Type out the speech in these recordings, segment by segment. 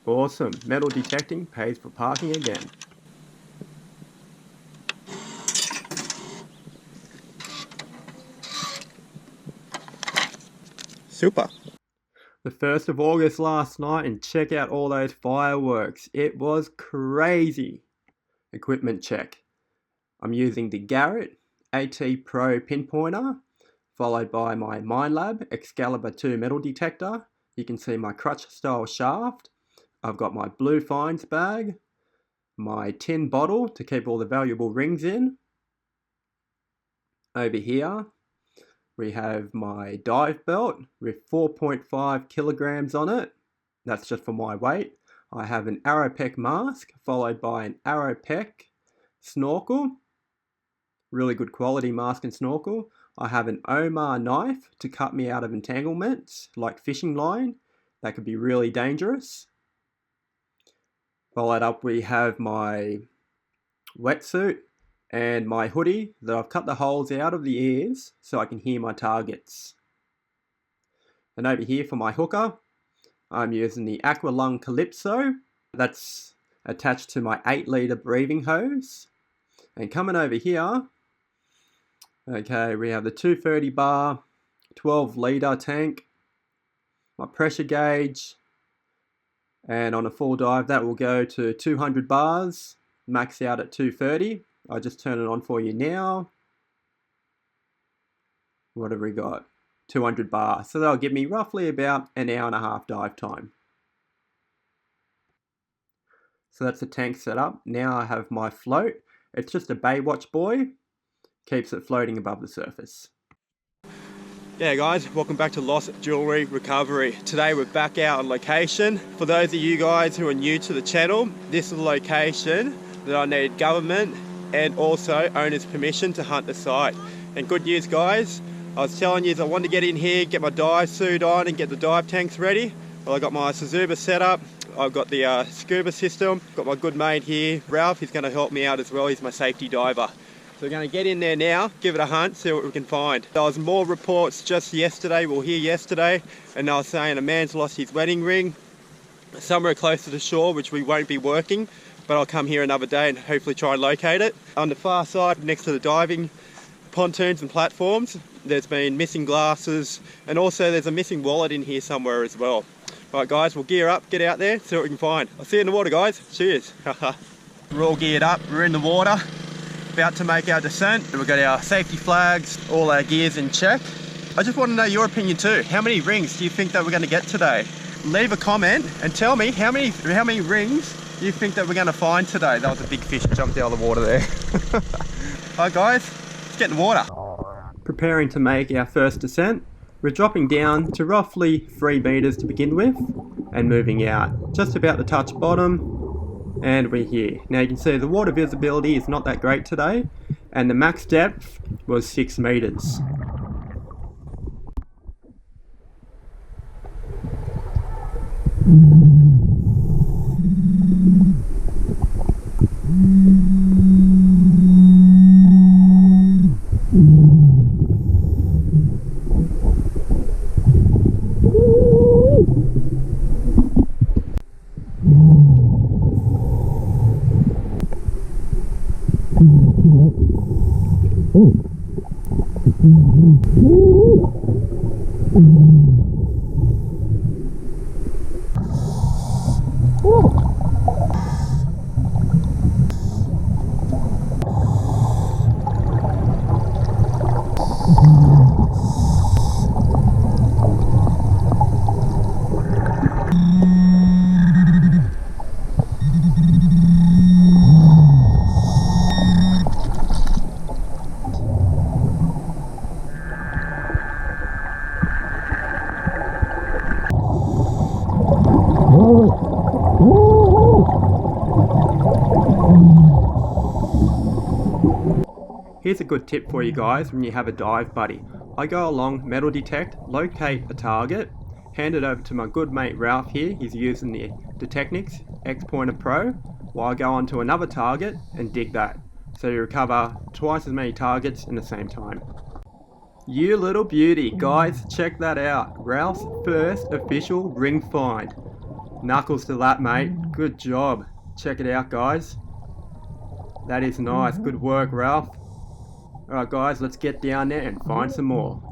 Awesome, metal detecting pays for parking again. Super. The 1st of August last night, and check out all those fireworks. It was crazy. Equipment check. I'm using the Garrett AT Pro pinpointer, followed by my Minelab Excalibur 2 metal detector. You can see my crutch style shaft. I've got my blue fines bag, my tin bottle to keep all the valuable rings in. Over here, we have my dive belt with 4.5 kilograms on it. That's just for my weight. I have an Aropec mask followed by an Aropec snorkel. Really good quality mask and snorkel. I have an Omer knife to cut me out of entanglements like fishing line. That could be really dangerous. Followed up, we have my wetsuit and my hoodie that I've cut the holes out of the ears so I can hear my targets. And over here for my hookah, I'm using the Aqua Lung Calypso. That's attached to my 8-litre breathing hose. And coming over here, okay, we have the 230 bar, 12-litre tank, my pressure gauge, and on a full dive that will go to 200 bars, max out at 230. I'll just turn it on for you now. What have we got? 200 bars. So that'll give me roughly about an hour and a half dive time. So that's the tank set up. Now I have my float. It's just a Baywatch buoy. Keeps it floating above the surface. Yeah guys, welcome back to Lost Jewelry Recovery. Today we're back out on location. For those of you guys who are new to the channel, this is a location that I need government and also owner's permission to hunt the site. And good news guys, I was telling you I wanted to get in here, get my dive suit on and get the dive tanks ready. Well, I got my Sasuba set up, I've got the scuba system, got my good mate here, Ralph, he's going to help me out as well, he's my safety diver. So we're going to get in there now, give it a hunt, see what we can find. There was more reports just yesterday, we were here yesterday, and they were saying a man's lost his wedding ring somewhere close to the shore, which we won't be working, but I'll come here another day and hopefully try and locate it. On the far side, next to the diving pontoons and platforms, there's been missing glasses, and also there's a missing wallet in here somewhere as well. Alright guys, we'll gear up, get out there, see what we can find. I'll see you in the water guys, cheers. We're all geared up, we're in the water. About to make our descent. We've got our safety flags, all our gears in check. I just want to know your opinion too. How many rings do you think that we're going to get today? Leave a comment and tell me how many rings you think that we're going to find today. That was a big fish jumped out of the water there. Alright guys, let's get in the water. Preparing to make our first descent. We're dropping down to roughly 3 meters to begin with and moving out. Just about to touch bottom. And we're here. Now you can see the water visibility is not that great today, and the max depth was 6 meters. Here's a good tip for you guys when you have a dive buddy. I go along, metal detect, locate a target, hand it over to my good mate Ralph here. He's using the Deteknix Xpointer Pro, while I go on to another target and dig that. So you recover twice as many targets in the same time. You little beauty, guys, check that out. Ralph's first official ring find. Knuckles to that, mate. Good job. Check it out, guys. That is nice. Good work, Ralph. Alright guys, let's get down there and find some more.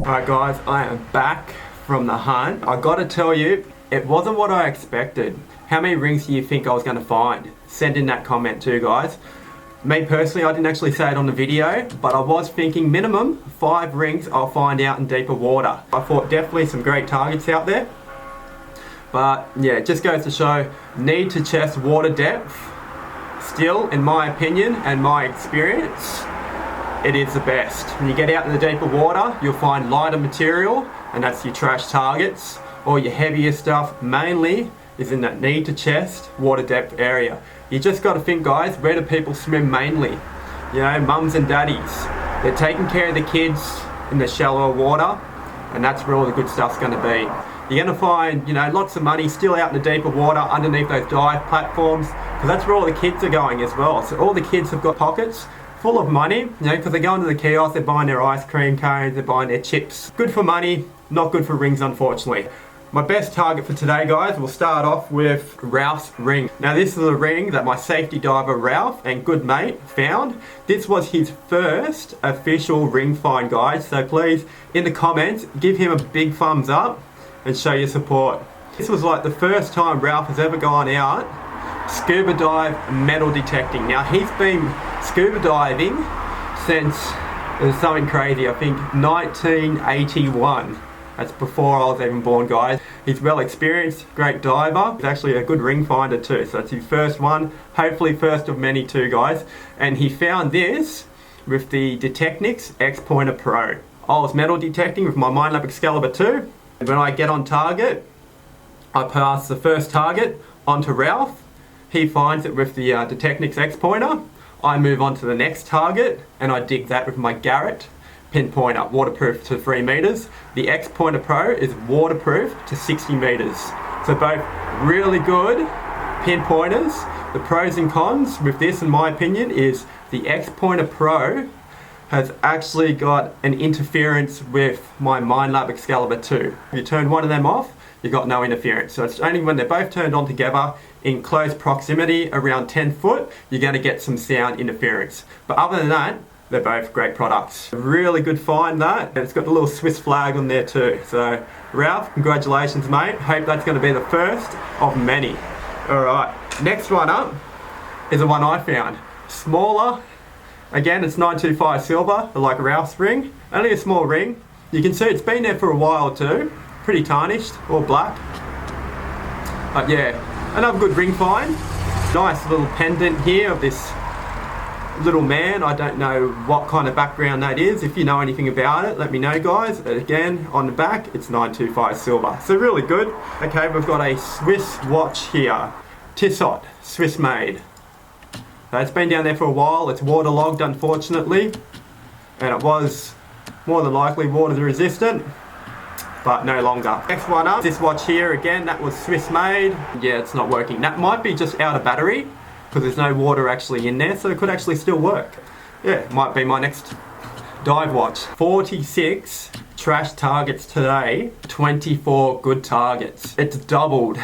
Alright guys, I am back from the hunt. I gotta tell you, it wasn't what I expected. How many rings do you think I was gonna find? Send in that comment too, guys. Me personally, I didn't actually say it on the video, but I was thinking minimum 5 rings I'll find out in deeper water. I thought definitely some great targets out there. But yeah, it just goes to show, need to chest water depth. Still, in my opinion and my experience, it is the best. When you get out in the deeper water, you'll find lighter material, and that's your trash targets. Or your heavier stuff mainly is in that need to chest water depth area. You just got to think, guys, where do people swim mainly? You know, mums and daddies. They're taking care of the kids in the shallower water, and that's where all the good stuff's going to be. You're going to find, you know, lots of money still out in the deeper water underneath those dive platforms, because that's where all the kids are going as well. So all the kids have got pockets full of money, you know, because they're going to the kiosk, they're buying their ice cream cones, they're buying their chips. Good for money, not good for rings, unfortunately. My best target for today, guys, we'll start off with Ralph's ring. Now this is a ring that my safety diver Ralph and good mate found. This was his first official ring find, guys, so please, in the comments, give him a big thumbs up and show your support. This was like the first time Ralph has ever gone out scuba dive metal detecting. Now he's been scuba diving since, it was something crazy, I think 1981. That's before I was even born, guys. He's well experienced, great diver. He's actually a good ring finder too, so it's his first one, hopefully first of many too, guys. And he found this with the Deteknix Xpointer Pro. I was metal detecting with my Minelab Excalibur 2. When I get on target, I pass the first target onto Ralph. He finds it with the Deteknix Xpointer. I move on to the next target and I dig that with my Garrett pinpointer, waterproof to 3 meters. The Xpointer Pro is waterproof to 60 meters. So both really good pinpointers. The pros and cons with this, in my opinion, is the Xpointer Pro has actually got an interference with my Minelab Excalibur 2. If you turn one of them off, you've got no interference. So it's only when they're both turned on together in close proximity, around 10 foot, you're going to get some sound interference. But other than that, they're both great products. Really good find that. And it's got the little Swiss flag on there too. So Ralph, congratulations mate. Hope that's going to be the first of many. Alright, next one up is the one I found. Smaller. Again, it's 925 silver, like Ralph's ring. Only a small ring. You can see it's been there for a while too. Pretty tarnished, all black. But yeah, another good ring find. Nice little pendant here of this little man. I don't know what kind of background that is. If you know anything about it, let me know, guys. Again, on the back, it's 925 silver. So really good. Okay, we've got a Swiss watch here. Tissot, Swiss made. So it's been down there for a while. It's waterlogged, unfortunately. And it was more than likely water resistant, but no longer. Next one up, this watch here again, that was Swiss made. Yeah, it's not working. That might be just out of battery because there's no water actually in there, so it could actually still work. Yeah, might be my next dive watch. 46 trash targets today, 24 good targets. It's doubled.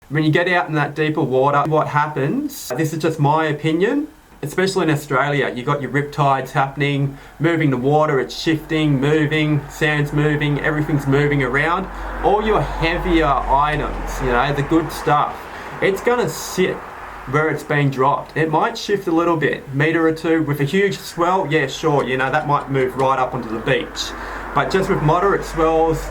When you get out in that deeper water, what happens, this is just my opinion, especially in Australia, you got your riptides happening, moving the water, it's shifting, moving, sand's moving, everything's moving around. All your heavier items, you know, the good stuff, it's gonna sit where it's been dropped. It might shift a little bit, meter or two. With a huge swell, yeah, sure, you know, that might move right up onto the beach. But just with moderate swells,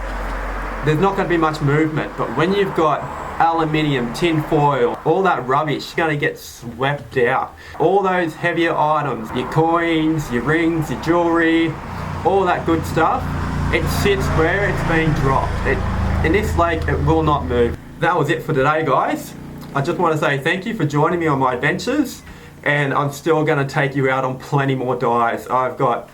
there's not going to be much movement. But when you've got aluminium, tin foil, all that rubbish is going to get swept out. All those heavier items, your coins, your rings, your jewelry, all that good stuff, it sits where it's been dropped. In this lake, it will not move. That was it for today, guys. I just want to say thank you for joining me on my adventures, and I'm still going to take you out on plenty more dives. I've got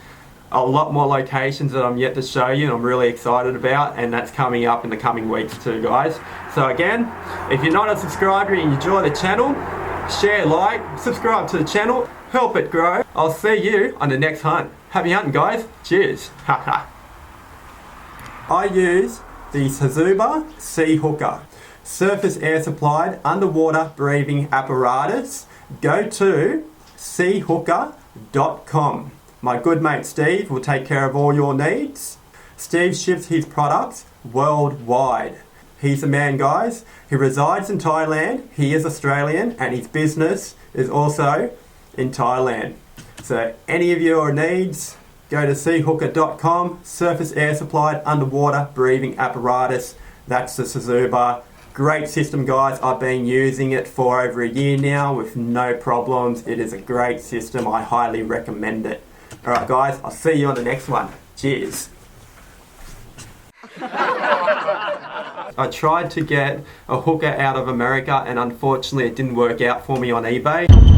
a lot more locations that I'm yet to show you and I'm really excited about, and that's coming up in the coming weeks too, guys. So again, if you're not a subscriber and you enjoy the channel, share, like, subscribe to the channel, help it grow. I'll see you on the next hunt. Happy hunting, guys. Cheers. I use the Sasuba Sea Hookah, surface air supplied underwater breathing apparatus. Go to seahooker.com. My good mate Steve will take care of all your needs. Steve ships his products worldwide. He's the man, guys. He resides in Thailand, he is Australian, and his business is also in Thailand. So any of your needs, go to seahooker.com, surface air supplied underwater breathing apparatus. That's the Sasuba. Great system, guys. I've been using it for over a year now with no problems. It is a great system. I highly recommend it. Alright guys, I'll see you on the next one. Cheers. I tried to get a Hookah out of America and unfortunately it didn't work out for me on eBay.